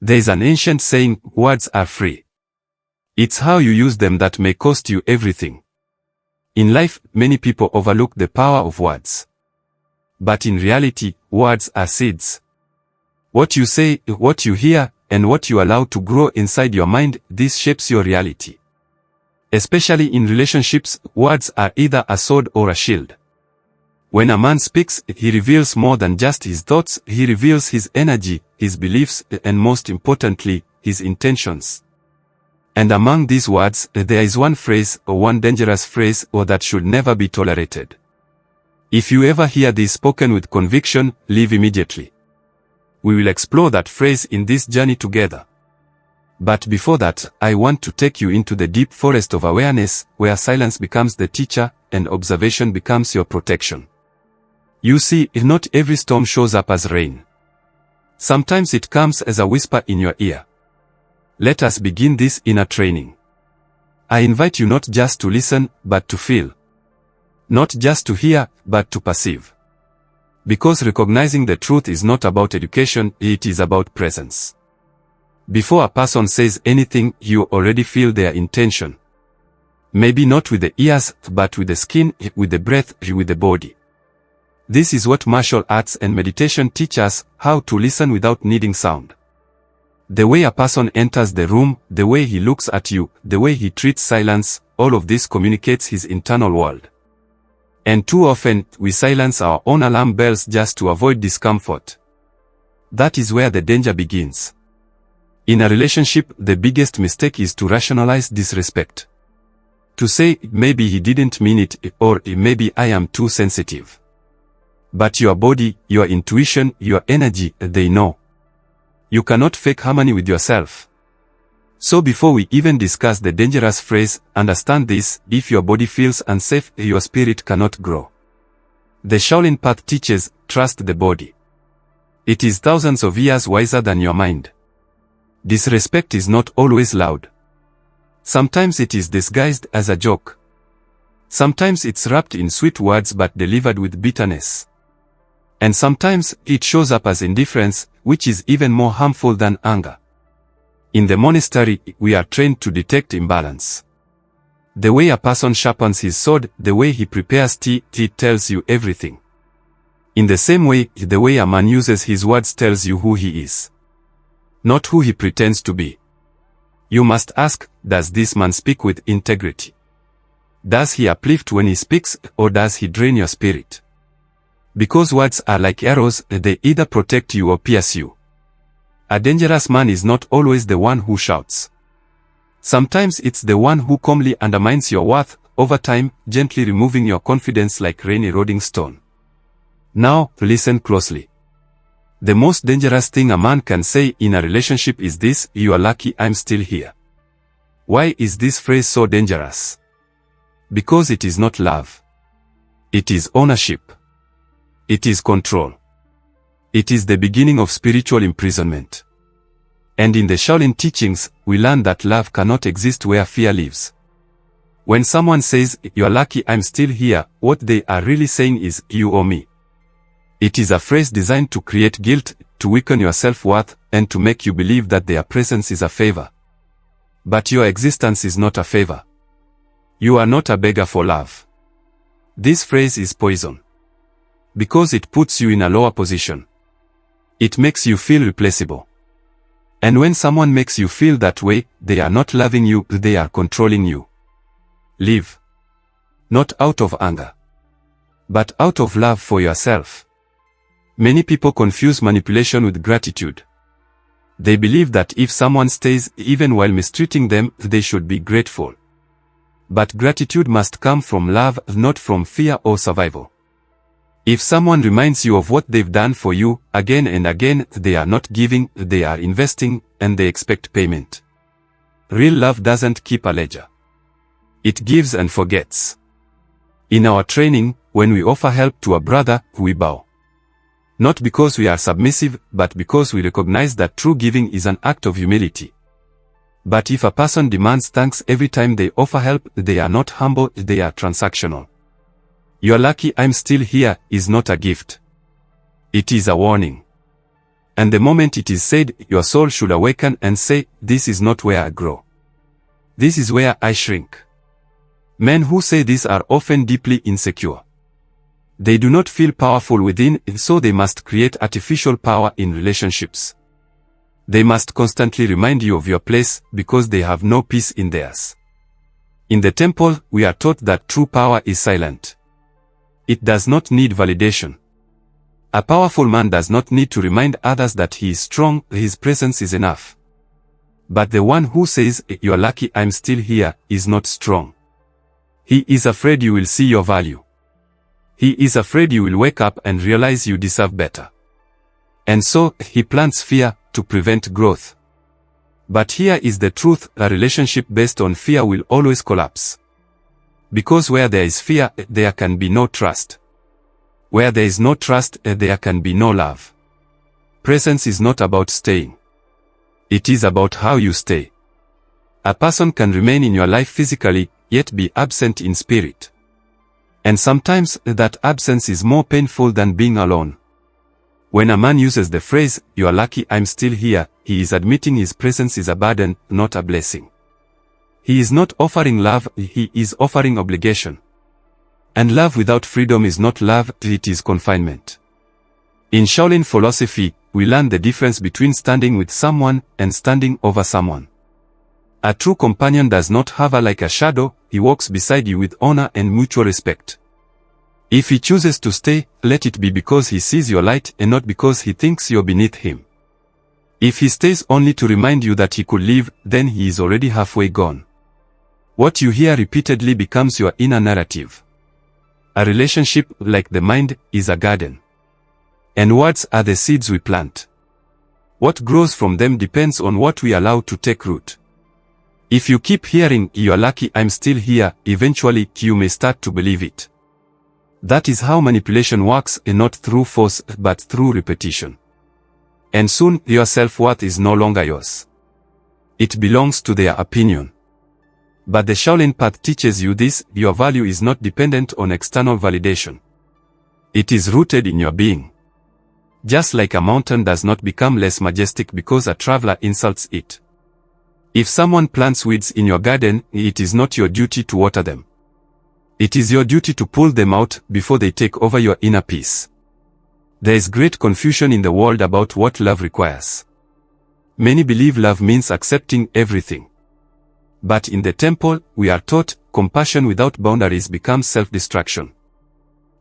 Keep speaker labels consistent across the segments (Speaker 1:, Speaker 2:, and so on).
Speaker 1: There's an ancient saying, words are free. It's how you use them that may cost you everything. In life, many people overlook the power of words. But in reality, words are seeds. What you say, what you hear, and what you allow to grow inside your mind, this shapes your reality. Especially in relationships, words are either a sword or a shield. When a man speaks, he reveals more than just his thoughts, he reveals his energy, his beliefs, and most importantly, his intentions. And among these words, there is one phrase, or one dangerous phrase, or that should never be tolerated. If you ever hear this spoken with conviction, leave immediately. We will explore that phrase in this journey together. But before that, I want to take you into the deep forest of awareness, where silence becomes the teacher, and observation becomes your protection. You see, not every storm shows up as rain. Sometimes it comes as a whisper in your ear. Let us begin this inner training. I invite you not just to listen, but to feel. Not just to hear, but to perceive. Because recognizing the truth is not about education, it is about presence. Before a person says anything, you already feel their intention. Maybe not with the ears, but with the skin, with the breath, with the body. This is what martial arts and meditation teach us, how to listen without needing sound. The way a person enters the room, the way he looks at you, the way he treats silence, all of this communicates his internal world. And too often, we silence our own alarm bells just to avoid discomfort. That is where the danger begins. In a relationship, the biggest mistake is to rationalize disrespect. To say, maybe he didn't mean it, or maybe I am too sensitive. But your body, your intuition, your energy, they know. You cannot fake harmony with yourself. So before we even discuss the dangerous phrase, understand this: if your body feels unsafe, your spirit cannot grow. The Shaolin path teaches, trust the body. It is thousands of years wiser than your mind. Disrespect is not always loud. Sometimes it is disguised as a joke. Sometimes it's wrapped in sweet words but delivered with bitterness. And sometimes it shows up as indifference, which is even more harmful than anger. In the monastery, we are trained to detect imbalance. The way a person sharpens his sword, the way he prepares tea, it tells you everything. In the same way, the way a man uses his words tells you who he is. Not who he pretends to be. You must ask, does this man speak with integrity? Does he uplift when he speaks, or does he drain your spirit? Because words are like arrows, they either protect you or pierce you. A dangerous man is not always the one who shouts. Sometimes it's the one who calmly undermines your worth, over time, gently removing your confidence like rain eroding stone. Now, listen closely. The most dangerous thing a man can say in a relationship is this: you are lucky I'm still here. Why is this phrase so dangerous? Because it is not love. It is ownership. It is control. It is the beginning of spiritual imprisonment. And in the Shaolin teachings, we learn that love cannot exist where fear lives. When someone says, "You're lucky I'm still here," what they are really saying is, "You owe me." It is a phrase designed to create guilt, to weaken your self-worth, and to make you believe that their presence is a favor. But your existence is not a favor. You are not a beggar for love. This phrase is poison. Because it puts you in a lower position. It makes you feel replaceable. And when someone makes you feel that way, they are not loving you, they are controlling you. Live. Not out of anger. But out of love for yourself. Many people confuse manipulation with gratitude. They believe that if someone stays, even while mistreating them, they should be grateful. But gratitude must come from love, not from fear or survival. If someone reminds you of what they've done for you, again and again, they are not giving, they are investing, and they expect payment. Real love doesn't keep a ledger. It gives and forgets. In our training, when we offer help to a brother, we bow. Not because we are submissive, but because we recognize that true giving is an act of humility. But if a person demands thanks every time they offer help, they are not humble, they are transactional. "You're lucky I'm still here" is not a gift. It is a warning. And the moment it is said, your soul should awaken and say, this is not where I grow. This is where I shrink. Men who say this are often deeply insecure. They do not feel powerful within, so they must create artificial power in relationships. They must constantly remind you of your place because they have no peace in theirs. In the temple, we are taught that true power is silent. It does not need validation. A powerful man does not need to remind others that he is strong, his presence is enough. But the one who says, "You're lucky I'm still here," is not strong. He is afraid you will see your value. He is afraid you will wake up and realize you deserve better. And so, he plants fear to prevent growth. But here is the truth, a relationship based on fear will always collapse. Because where there is fear, there can be no trust. Where there is no trust, there can be no love. Presence is not about staying. It is about how you stay. A person can remain in your life physically, yet be absent in spirit. And sometimes, that absence is more painful than being alone. When a man uses the phrase, "You're lucky I'm still here," he is admitting his presence is a burden, not a blessing. He is not offering love, he is offering obligation. And love without freedom is not love, it is confinement. In Shaolin philosophy, we learn the difference between standing with someone and standing over someone. A true companion does not hover like a shadow, he walks beside you with honor and mutual respect. If he chooses to stay, let it be because he sees your light and not because he thinks you're beneath him. If he stays only to remind you that he could leave, then he is already halfway gone. What you hear repeatedly becomes your inner narrative. A relationship, like the mind, is a garden. And words are the seeds we plant. What grows from them depends on what we allow to take root. If you keep hearing, "You're lucky I'm still here," eventually you may start to believe it. That is how manipulation works, and not through force, but through repetition. And soon, your self-worth is no longer yours. It belongs to their opinion. But the Shaolin path teaches you this: your value is not dependent on external validation. It is rooted in your being. Just like a mountain does not become less majestic because a traveler insults it. If someone plants weeds in your garden, it is not your duty to water them. It is your duty to pull them out before they take over your inner peace. There is great confusion in the world about what love requires. Many believe love means accepting everything. But in the temple, we are taught, compassion without boundaries becomes self-destruction.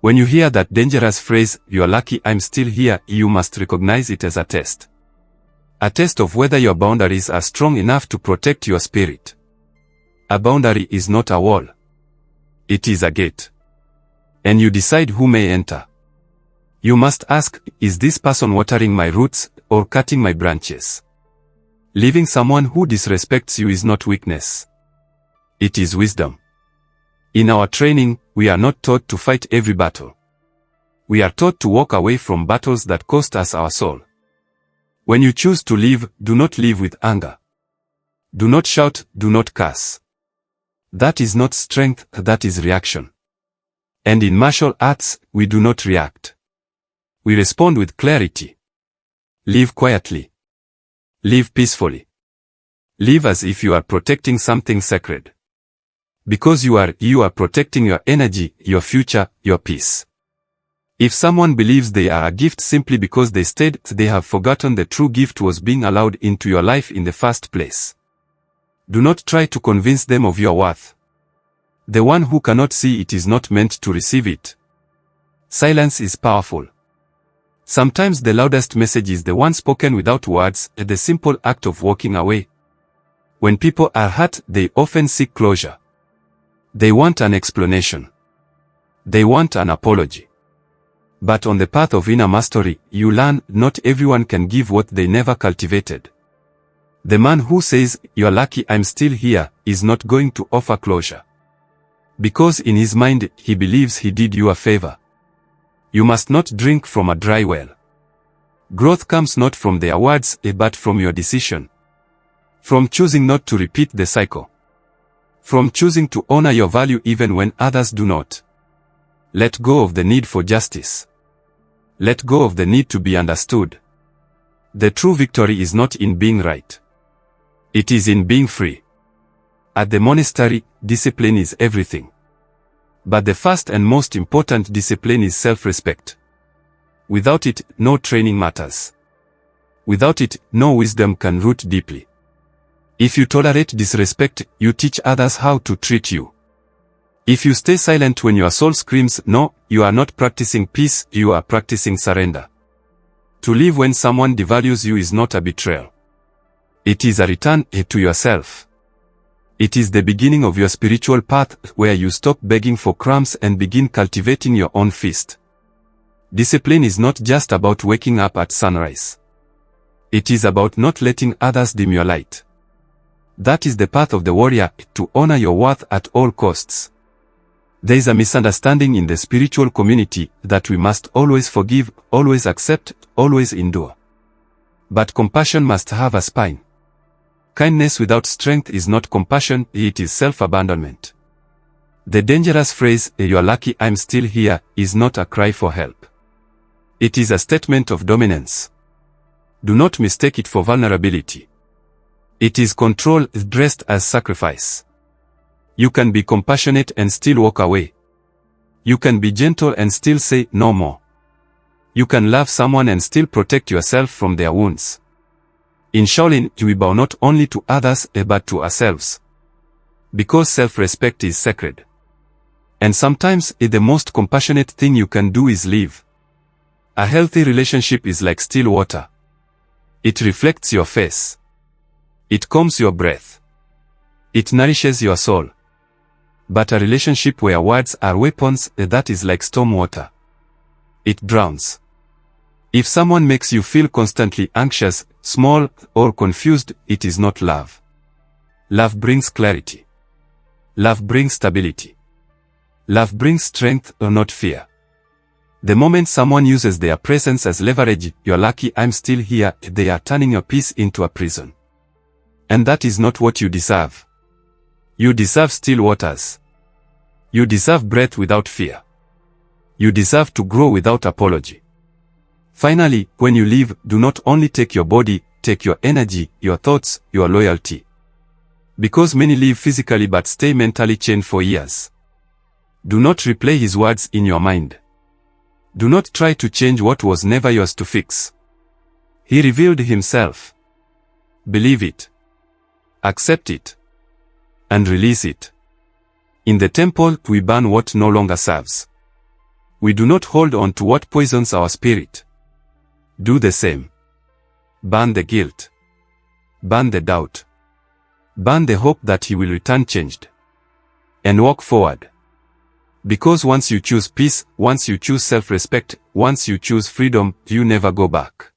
Speaker 1: When you hear that dangerous phrase, "You're lucky I'm still here," you must recognize it as a test. A test of whether your boundaries are strong enough to protect your spirit. A boundary is not a wall. It is a gate. And you decide who may enter. You must ask, is this person watering my roots, or cutting my branches? Leaving someone who disrespects you is not weakness. It is wisdom. In our training, we are not taught to fight every battle. We are taught to walk away from battles that cost us our soul. When you choose to leave, do not leave with anger. Do not shout, do not curse. That is not strength, that is reaction. And in martial arts, we do not react. We respond with clarity. Live quietly. Live peacefully. Live as if you are protecting something sacred. Because you are protecting your energy, your future, your peace. If someone believes they are a gift simply because they stayed, they have forgotten the true gift was being allowed into your life in the first place. Do not try to convince them of your worth. The one who cannot see it is not meant to receive it. Silence is powerful. Sometimes the loudest message is the one spoken without words, the simple act of walking away. When people are hurt, they often seek closure. They want an explanation. They want an apology. But on the path of inner mastery, you learn not everyone can give what they never cultivated. The man who says, "You're lucky I'm still here," is not going to offer closure. Because in his mind, he believes he did you a favor. You must not drink from a dry well. Growth comes not from their words, but from your decision. From choosing not to repeat the cycle. From choosing to honor your value even when others do not. Let go of the need for justice. Let go of the need to be understood. The true victory is not in being right. It is in being free. At the monastery, discipline is everything. But the first and most important discipline is self-respect. Without it, no training matters. Without it, no wisdom can root deeply. If you tolerate disrespect, you teach others how to treat you. If you stay silent when your soul screams no, you are not practicing peace, you are practicing surrender. To live when someone devalues you is not a betrayal. It is a return to yourself. It is the beginning of your spiritual path, where you stop begging for crumbs and begin cultivating your own feast. Discipline is not just about waking up at sunrise. It is about not letting others dim your light. That is the path of the warrior, to honor your worth at all costs. There is a misunderstanding in the spiritual community that we must always forgive, always accept, always endure. But compassion must have a spine. Kindness without strength is not compassion, it is self-abandonment. The dangerous phrase, "You're lucky I'm still here," is not a cry for help. It is a statement of dominance. Do not mistake it for vulnerability. It is control dressed as sacrifice. You can be compassionate and still walk away. You can be gentle and still say no more. You can love someone and still protect yourself from their wounds. In Shaolin, we bow not only to others, but to ourselves. Because self-respect is sacred. And sometimes, the most compassionate thing you can do is leave. A healthy relationship is like still water. It reflects your face. It calms your breath. It nourishes your soul. But a relationship where words are weapons, that is like storm water. It drowns. If someone makes you feel constantly anxious, small, or confused, it is not love. Love brings clarity. Love brings stability. Love brings strength, or not fear. The moment someone uses their presence as leverage, "You're lucky I'm still here," they are turning your peace into a prison. And that is not what you deserve. You deserve still waters. You deserve breath without fear. You deserve to grow without apology. Finally, when you leave, do not only take your body, take your energy, your thoughts, your loyalty. Because many leave physically but stay mentally chained for years. Do not replay his words in your mind. Do not try to change what was never yours to fix. He revealed himself. Believe it. Accept it. And release it. In the temple, we burn what no longer serves. We do not hold on to what poisons our spirit. Do the same. Burn the guilt. Burn the doubt. Burn the hope that he will return changed. And walk forward. Because once you choose peace, once you choose self-respect, once you choose freedom, you never go back.